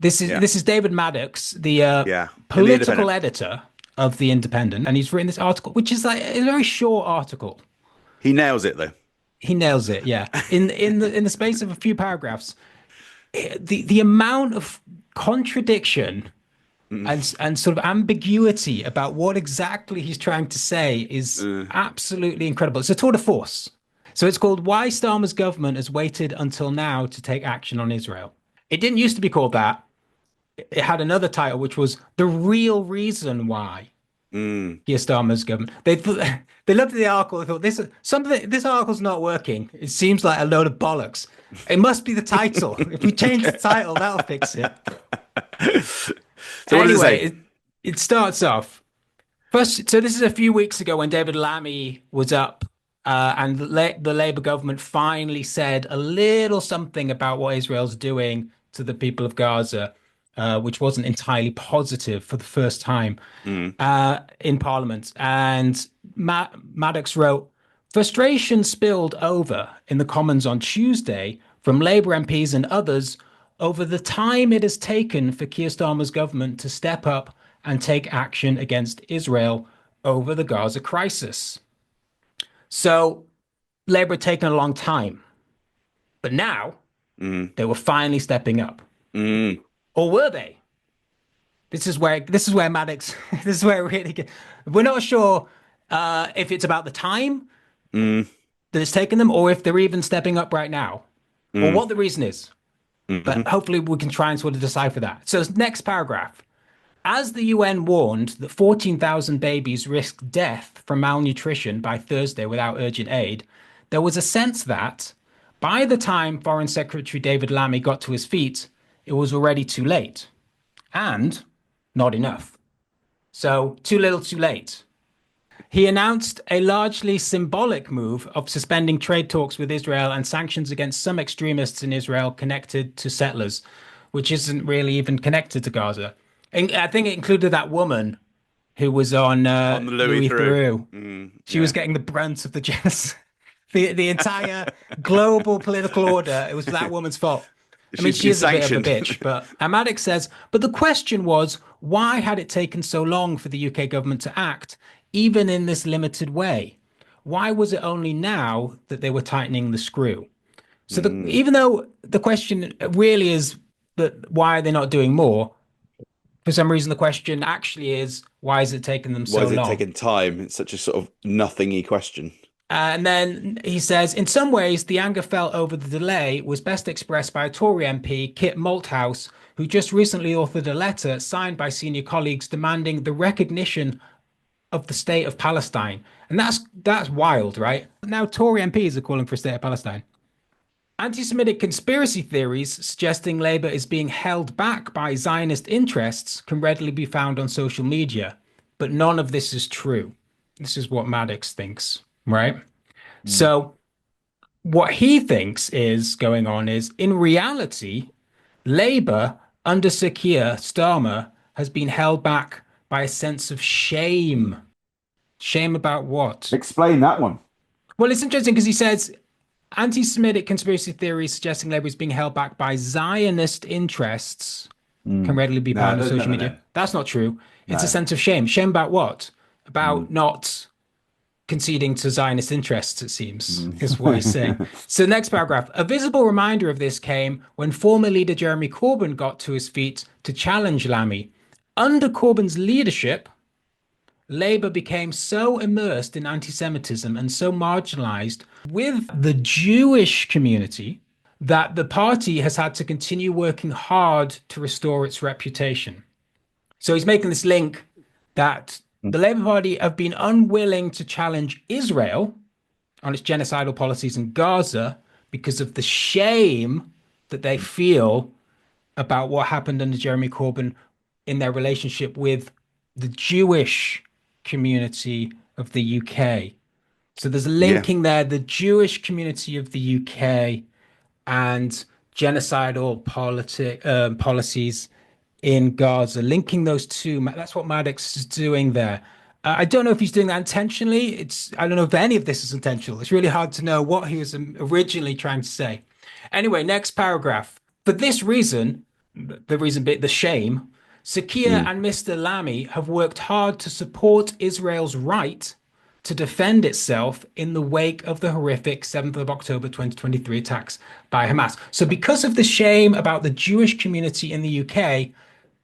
Yeah. this is David Maddox, the Yeah. In the political Independent. editor of The Independent, and he's written this article, which is like a very short article. He nails it though. He nails it, yeah. In the space of a few paragraphs, the amount of contradiction Mm, and sort of ambiguity about what exactly he's trying to say is uh, absolutely incredible. It's a tour de force. So it's called Why Starmer's Government Has Waited Until Now to Take Action on Israel. It didn't used to be called that. It had another title, which was The Real Reason Why mm. Keir Starmer's Government. They looked at the article and thought, this article's not working. It seems like a load of bollocks. It must be the title. If we change the title, that'll fix it. So what does it Anyway, say? it starts off first. So this is a few weeks ago when David Lammy was up, and the Labour government finally said a little something about what Israel's doing to the people of Gaza, which wasn't entirely positive for the first time Mm, in Parliament. And Maddox wrote, frustration spilled over in the Commons on Tuesday from Labour MPs and others over the time it has taken for Keir Starmer's government to step up and take action against Israel over the Gaza crisis. So Labour had taken a long time, but now mm, they were finally stepping up. mm, Or were they? This is where Maddox this is where it really we're not sure if it's about the time mm, that it's taken them or if they're even stepping up right now or mm, what the reason is. But mm, hopefully we can try and sort of decipher that. So next paragraph. As the UN warned that 14,000 babies risked death from malnutrition by Thursday without urgent aid, there was a sense that by the time Foreign Secretary David Lammy got to his feet, it was already too late and not enough. So too little, too late. He announced a largely symbolic move of suspending trade talks with Israel and sanctions against some extremists in Israel connected to settlers, which isn't really even connected to Gaza. And I think it included that woman who was on on the Louis Louis through. Theroux. She was Yeah. getting the brunt of the genocide. The entire global political order, it was that woman's fault. I mean, She's she been is a bit of a sanctioned. bitch, but Amadik says, but the question was, why had it taken so long for the UK government to act, even in this limited way? Why was it only now that they were tightening the screw? So Mm. even though the question really is that why are they not doing more, for some reason the question actually is, why is it taking them Why so is it long? taking time? It's such a sort of nothingy question. And then he says, in some ways, the anger felt over the delay was best expressed by a Tory MP, Kit Malthouse, who just recently authored a letter signed by senior colleagues demanding the recognition of the state of Palestine. And that's wild, right? Now Tory MPs are calling for a state of Palestine. Anti-Semitic conspiracy theories suggesting Labour is being held back by Zionist interests can readily be found on social media, but none of this is true. This is what Maddox thinks, right? Mm. So what he thinks is going on is, in reality, Labour under Sir Keir Starmer has been held back by a sense of shame. Shame about what? Explain that one. Well, it's interesting because he says anti-Semitic conspiracy theories suggesting Labour is being held back by Zionist interests can Mm. readily be No, found on no, no, social no, media. no. That's not true. It's a No. sense of shame. Shame about what? About Mm. not conceding to Zionist interests, it seems, is what he's saying. Mm. So, next paragraph. A visible reminder of this came when former leader Jeremy Corbyn got to his feet to challenge Lammy. Under Corbyn's leadership, Labour became so immersed in anti Semitism and so marginalised with the Jewish community that the party has had to continue working hard to restore its reputation. So he's making this link that the Labour Party have been unwilling to challenge Israel on its genocidal policies in Gaza because of the shame that they feel about what happened under Jeremy Corbyn in their relationship with the Jewish community of the UK. So there's a Yeah. linking there, the Jewish community of the UK and genocidal policies in Gaza, linking those two. That's what Maddox is doing there. I don't know if he's doing that intentionally. I don't know if any of this is intentional. It's really hard to know what he was originally trying to say. Anyway, next paragraph. For this reason, the reason bit the shame. Sakia Mm. and Mr. Lamy have worked hard to support Israel's right to defend itself in the wake of the horrific 7th of October 2023 attacks by Hamas. So because of the shame about the Jewish community in the UK,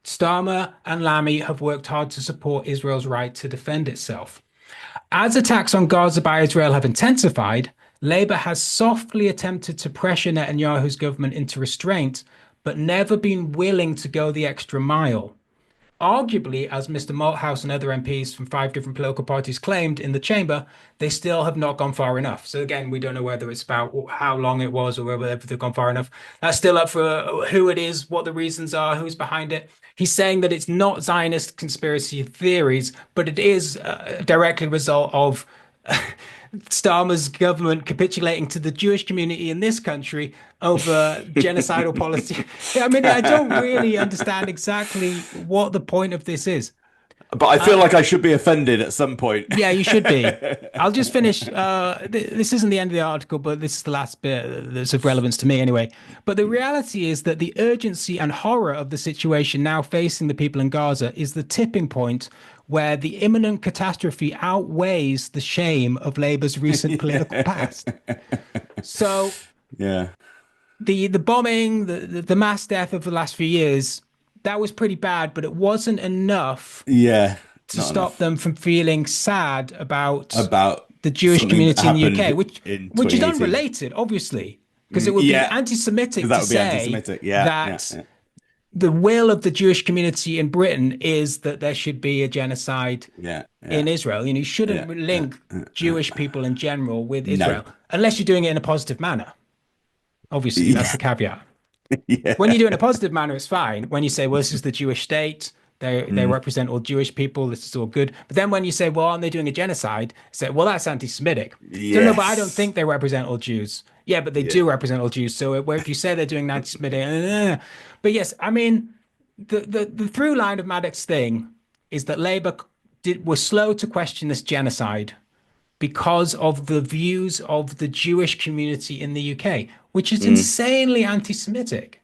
Starmer and Lamy have worked hard to support Israel's right to defend itself. As attacks on Gaza by Israel have intensified, Labour has softly attempted to pressure Netanyahu's government into restraint, but never been willing to go the extra mile. Arguably, as Mr. Malthouse and other MPs from 5 different political parties claimed in the chamber, they still have not gone far enough. So again, we don't know whether it's about how long it was or whether they've gone far enough. That's still up for who it is, what the reasons are, who's behind it. He's saying that it's not Zionist conspiracy theories, but it is directly a result of Starmer's government capitulating to the Jewish community in this country over genocidal policy. I mean, I don't really understand exactly what the point of this is. But I feel like I should be offended at some point. Yeah, you should be. I'll just finish. This isn't the end of the article, but this is the last bit that's of relevance to me anyway. But the reality is that the urgency and horror of the situation now facing the people in Gaza is the tipping point where the imminent catastrophe outweighs the shame of Labour's recent political past. So Yeah. the bombing, the mass death of the last few years, that was pretty bad, but it wasn't enough Yeah. to Not stop enough them from feeling sad about about the Jewish something that community in the UK, happened which in which is 2018. unrelated, obviously, because it would be Yeah, anti-Semitic because that to would be say anti-Semitic. Yeah, yeah, that yeah. the will of the Jewish community in Britain is that there should be a genocide Yeah, yeah, in Israel. You yeah, shouldn't yeah, link Jewish people in general with No. Israel unless you're doing it in a positive manner. Obviously, that's Yeah, the caveat. When yeah. you do it in a positive manner, it's fine. When you say, well, this is the Jewish state, they Mm, represent all Jewish people, this is all good. But then when you say, well, aren't they doing a genocide? Say, well, that's anti-Semitic. So no, but I don't yes. think they represent all Jews. Yeah, but they Yeah. do represent all Jews. So if you say they're doing anti-Semitic, but yes, I mean, the through line of Maddox's thing is that Labour was slow to question this genocide because of the views of the Jewish community in the UK, which is Mm. insanely anti-Semitic.